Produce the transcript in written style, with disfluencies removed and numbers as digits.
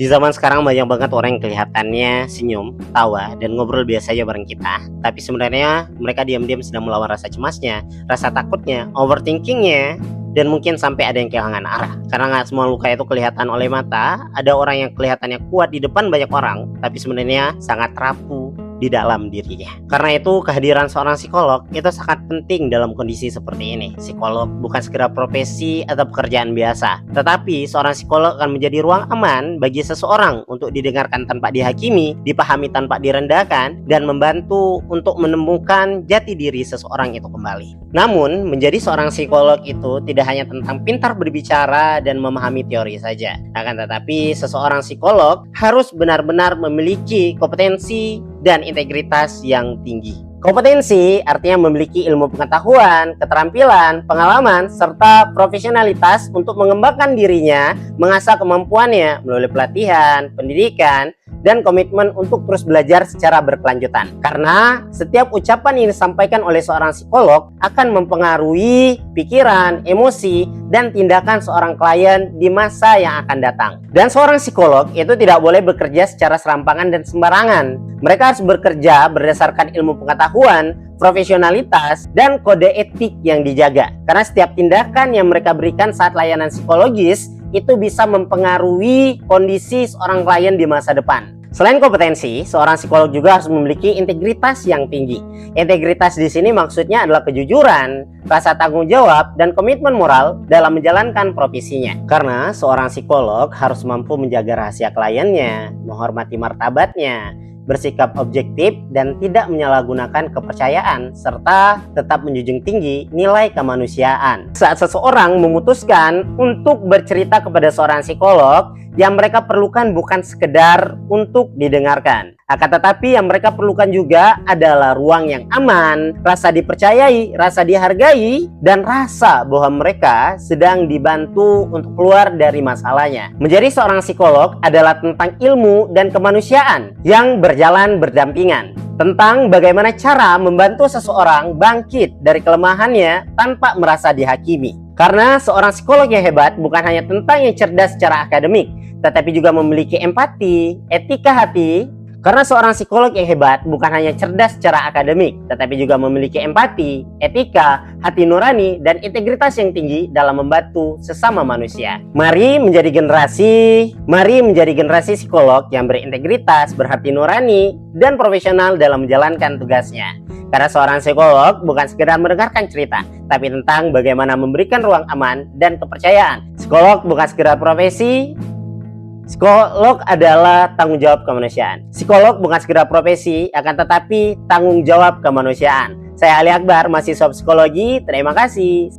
Di zaman sekarang banyak banget orang yang kelihatannya senyum, tawa, dan ngobrol biasa aja bareng kita. Tapi sebenarnya mereka diam-diam sedang melawan rasa cemasnya, rasa takutnya, overthinkingnya, dan mungkin sampai ada yang kehilangan arah. Karena nggak semua luka itu kelihatan oleh mata. Ada orang yang kelihatannya kuat di depan banyak orang, tapi sebenarnya sangat rapuh di dalam dirinya. Karena itu kehadiran seorang psikolog itu sangat penting dalam kondisi seperti ini. Psikolog bukan sekedar profesi atau pekerjaan biasa, tetapi seorang psikolog akan menjadi ruang aman bagi seseorang untuk didengarkan tanpa dihakimi, dipahami tanpa direndahkan, dan membantu untuk menemukan jati diri seseorang itu kembali. Namun, menjadi seorang psikolog itu tidak hanya tentang pintar berbicara dan memahami teori saja. Akan tetapi, seseorang psikolog harus benar-benar memiliki kompetensi dan integritas yang tinggi. Kompetensi artinya memiliki ilmu pengetahuan, keterampilan, pengalaman, serta profesionalitas untuk mengembangkan dirinya, mengasah kemampuannya melalui pelatihan, pendidikan, dan komitmen untuk terus belajar secara berkelanjutan. Karena setiap ucapan yang disampaikan oleh seorang psikolog akan mempengaruhi pikiran, emosi, dan tindakan seorang klien di masa yang akan datang. Dan seorang psikolog itu tidak boleh bekerja secara serampangan dan sembarangan. Mereka harus bekerja berdasarkan ilmu pengetahuan, profesionalitas, dan kode etik yang dijaga. Karena setiap tindakan yang mereka berikan saat layanan psikologis itu bisa mempengaruhi kondisi seorang klien di masa depan. Selain kompetensi, seorang psikolog juga harus memiliki integritas yang tinggi. Integritas di sini maksudnya adalah kejujuran, rasa tanggung jawab, dan komitmen moral dalam menjalankan profesinya. Karena seorang psikolog harus mampu menjaga rahasia kliennya, menghormati martabatnya, bersikap objektif dan tidak menyalahgunakan kepercayaan, serta tetap menjunjung tinggi nilai kemanusiaan. Saat seseorang memutuskan untuk bercerita kepada seorang psikolog, yang mereka perlukan bukan sekedar untuk didengarkan. Akan tetapi yang mereka perlukan juga adalah ruang yang aman, rasa dipercayai, rasa dihargai, dan rasa bahwa mereka sedang dibantu untuk keluar dari masalahnya. Menjadi seorang psikolog adalah tentang ilmu dan kemanusiaan yang berjalan berdampingan. Tentang bagaimana cara membantu seseorang bangkit dari kelemahannya tanpa merasa dihakimi. Karena seorang psikolog yang hebat bukan hanya tentang yang cerdas secara akademik, tetapi juga memiliki empati, etika hati. Karena seorang psikolog yang hebat bukan hanya cerdas secara akademik, tetapi juga memiliki empati, etika, hati nurani, dan integritas yang tinggi dalam membantu sesama manusia. Mari menjadi generasi psikolog yang berintegritas, berhati nurani, dan profesional dalam menjalankan tugasnya. Karena seorang psikolog bukan sekedar mendengarkan cerita, tapi tentang bagaimana memberikan ruang aman dan kepercayaan. Psikolog bukan sekedar profesi, psikolog adalah tanggung jawab kemanusiaan. Psikolog bukan sekedar profesi, akan tetapi tanggung jawab kemanusiaan. Saya Ali Akbar, mahasiswa psikologi. Terima kasih.